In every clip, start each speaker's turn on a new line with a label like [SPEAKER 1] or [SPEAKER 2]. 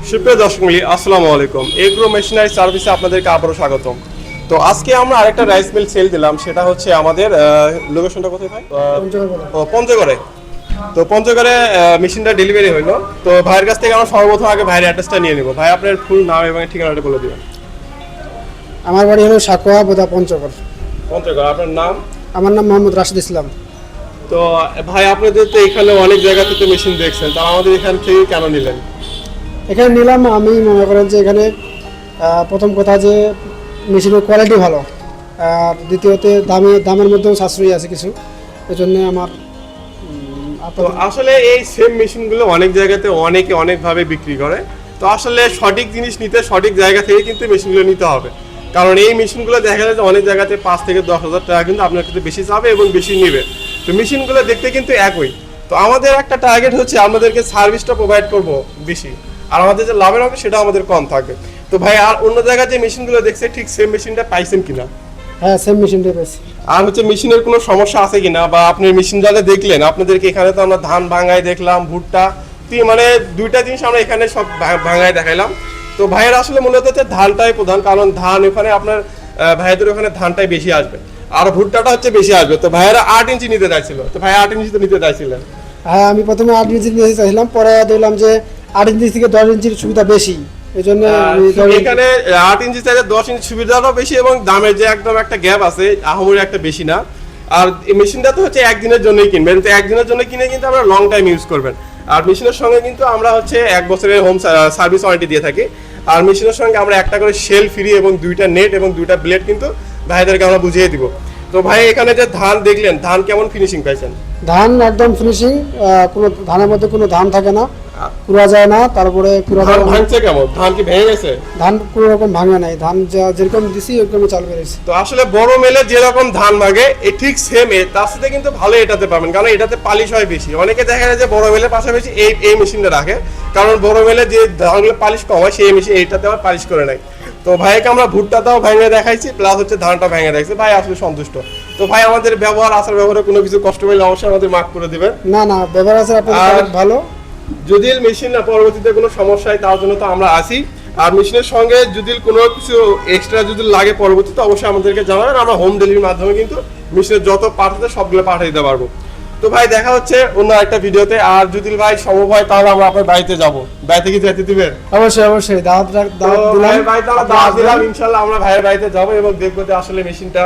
[SPEAKER 1] সুপ্রিয় দর্শকমণ্ডলী, আসসালামু আলাইকুম। এগ্রো মেশিনারি সার্ভিসে আপনাদেরকে আবারও স্বাগতম। তো আজকে আমরা আরেকটা রাইস মিল সেল দিলাম, সেটা হচ্ছে আমাদের লোকেশনটা কোথায় ভাই? পঞ্চগড়ে। তো পঞ্চগড়ে মেশিনটা ডেলিভারি হইলো। তো ভাইয়ের কাছ থেকে আমরা সর্বপ্রথম আগে ভাইয়ের অ্যাড্রেসটা নিয়ে নিব। ভাই আপনার ফুল নাম এবং ঠিকানাটা বলে দিবেন।
[SPEAKER 2] আমার বাড়ি হলো সাকোয়া বোদা পঞ্চগড়।
[SPEAKER 1] পঞ্চগড়। আপনার নাম?
[SPEAKER 2] আমার নাম মোহাম্মদ রাশিদ ইসলাম।
[SPEAKER 1] তো ভাই আপনাদের তো এখানে অনেক জায়গা থেকে মেশিন দেখছেন, তা আমাদের এখান থেকে কেন নিলেন?
[SPEAKER 2] এখানে নিলাম, আমি মনে করেন যে এখানে প্রথম কথা যে মেশিনের কোয়ালিটি ভালো, আর দ্বিতীয়তে দামের মধ্যেও সাশ্রয়ী আছে কিছু, এই জন্য আমার
[SPEAKER 1] তো আসলে এই সেম মেশিনগুলো অনেক জায়গাতে অনেকে অনেকভাবে বিক্রি করে। তো আসলে সঠিক জিনিস নিতে সঠিক জায়গা থেকে কিন্তু মেশিনগুলো নিতে হবে, কারণ এই মেশিনগুলো দেখা যায় যে অনেক জায়গাতে 5 থেকে 10,000 টাকা কিন্তু আপনার কাছে বেশি চাবে এবং বেশি নেবে। তো মেশিনগুলো দেখতে কিন্তু একই। তো আমাদের একটা টার্গেট হচ্ছে আমাদেরকে সার্ভিসটা প্রোভাইড করব বেশি, আর আমাদের যে লাভের হবে সেটা আমাদের কম থাকবে। তো ভাই আর অন্য জায়গায় যে মেশিনগুলো দেখছে ঠিক সেম মেশিনটা পাইছেন কিনা?
[SPEAKER 2] হ্যাঁ, সেম মেশিনটাই পেয়েছি।
[SPEAKER 1] আর হচ্ছে মেশিনের কোনো সমস্যা আছে কিনা, বা আপনি মেশিন যাতে দেখলেন, আপনাদেরকে এখানে তো আমরা ধান ভাঙায় দেখলাম, ভুট্টা, মানে দুইটা জিনিস আমরা এখানে সব ভাঙায় দেখাইলাম। তো ভাইয়ের আসলে মূলত হচ্ছে ধানটাই প্রধান, কারণ ধান ওখানে আপনার ভাইয়াদের ওখানে ধানটাই বেশি আসবে আর ভুট্টাটা হচ্ছে বেশি আসবে। তো ভাইয়েরা 8 ইঞ্চি নিতে চাইছিল, তো ভাই 8 ইঞ্চি তো নিতে চাইছিলেন।
[SPEAKER 2] হ্যাঁ, আমি প্রথমে 8 ইঞ্চি নিতে চাইছিলাম, পরে দেখলাম যে 8 ইঞ্চি থেকে 10 ইঞ্চির সুবিধা বেশি, এই জন্য
[SPEAKER 1] এখানে 8 ইঞ্চি চাইলে 10 ইঞ্চি সুবিধাটাও বেশি এবং দামের যে একদম একটা গ্যাপ আছে আহামরি একটা বেশি না। আর এই মেশিনটা তো হচ্ছে একদিনের জন্যই কিনবেন, তো একদিনের জন্য কিনে কিন্তু আমরা লং টাইম ইউজ করবেন। আর মেশিনের সঙ্গে কিন্তু আমরা হচ্ছে 1 বছরের হোম সার্ভিস ওয়ারেন্টি দিয়ে থাকি। আর মেশিনের সঙ্গে আমরা একটা করে শেল ফ্রি এবং 2টা নেট এবং 2টা ব্লেড কিন্তু ভাইদেরকে আমরা বুঝিয়ে দিব। তো ভাই এখানে যে ধান দেখলেন, ধান কেমন ফিনিশিং পাইছেন?
[SPEAKER 2] ধান একদম ফিনিশিং, কোনো ধানের মধ্যে কোনো ধান থাকে না, কুড়া যায় না। তারপরে
[SPEAKER 1] ধান ভাঙছে কেমন? ধান কি ভেঙে গেছে?
[SPEAKER 2] ধান কোনো রকম ভাঙে নাই, ধান যেরকম দিছি ওরকম চালু করেছি।
[SPEAKER 1] তো আসলে বড় মেলে যেরকম ধান ভাঙে এ ঠিক সেম তার সাথে কিন্তু ভালো এটাতে পাবেন, কারণ এটাতে পালিশ হয় বেশি। অনেকে দেখা যায় যে বড় মেলের পাশাপাশি এই মেশিনটা রাখে, কারণ বড় মেলে যে ধানগুলো পালিশ কম হয় সেই মেশিন এইটাতে আবার পালিশ করে নেয়। তো ভাইকে আমরা ভুট্টাটাও ভেঙে দেখাইছি, প্লাস হচ্ছে ধানটা ভেঙে দেখাইছি। ভাই আসলে সন্তুষ্ট। তো ভাই আমাদের ব্যবহার আচার ব্যবহারে কোনো কিছু কষ্ট পেলে অবশ্যই আমাদের মাফ করে দিবেন।
[SPEAKER 2] না না, ব্যবহার আছে আপনাদের ভালো।
[SPEAKER 1] যদি মেশিন না পরবর্তীতে কোনো সমস্যা হয় তার জন্য তো আমরা আছি। আর মেশিনের সঙ্গে যদি কোনো কিছু এক্সট্রা যদি লাগে পরবর্তীতে অবশ্যই আমাদেরকে জানাবেন, আমরা হোম ডেলিভারির মাধ্যমে কিন্তু মেশিনের যত পাঠাতে সবগুলো পাঠিয়ে দিতে পারবো। তো ভাই দেখা হচ্ছে অন্য একটা ভিডিওতে। আর যদি ভাই সম্ভব হয় তাহলে আমরা আপনার বাড়িতে যাবো। বাড়িতে কি যেতে দিবেন?
[SPEAKER 2] অবশ্যই অবশ্যই, দাওয়াত
[SPEAKER 1] দিলাম। ইনশাল্লাহ আমরা ভাইয়ের বাড়িতে যাবো এবং দেখবো যে আসলে মেশিনটা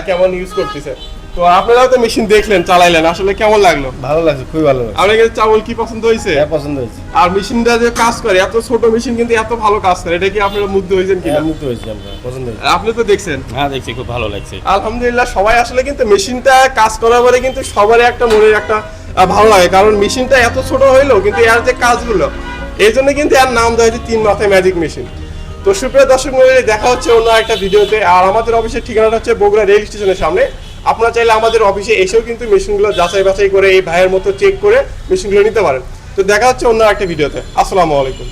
[SPEAKER 1] কেমন ইউজ করতেছে। তো আপনারাও তো মেশিন দেখলেন, চালাইলেন, আসলে কেমন লাগলো?
[SPEAKER 3] ভালো লাগছে, খুবই ভালো লাগছে।
[SPEAKER 1] আপনার কাছে চাউল কি পছন্দ হয়েছে?
[SPEAKER 3] হ্যাঁ, পছন্দ হয়েছে।
[SPEAKER 1] আর মেশিনটা যে কাজ করে, এত ছোট মেশিন কিন্তু এত ভালো কাজ করে, এটা কি আপনারা মুগ্ধ হয়েছেন কিনা?
[SPEAKER 3] হ্যাঁ, মুক্ত হয়েছি আমরা, পছন্দ হয়েছে।
[SPEAKER 1] আপনি তো দেখছেন?
[SPEAKER 3] হ্যাঁ, দেখছি, খুব ভালো লাগছে।
[SPEAKER 1] আলহামদুলিল্লাহ। সবাই আসলে কিন্তু মেশিনটা কাজ করার পরে কিন্তু সবারই একটা মনের একটা ভালো লাগে, কারণ মেশিনটা এত ছোট হইলো কিন্তু এর যে কাজগুলো, এই জন্য কিন্তু এর নাম দেওয়া হয়েছে 3 মাথায় ম্যাজিক মেশিন। তো সুপ্রিয় দর্শক মণ্ডলী, দেখা হচ্ছে অন্য একটা ভিডিওতে। আর আমাদের অফিসের ঠিকানাটা হচ্ছে বগুড়া রেল স্টেশনের সামনে। আপনারা চাইলে আমাদের অফিসে এসেও কিন্তু মেশিনগুলো যাচাই বাছাই করে এই ভাইয়ের মতো চেক করে মেশিনগুলো নিতে পারেন। তো দেখা হচ্ছে অন্য একটা ভিডিওতে। আসসালামু আলাইকুম।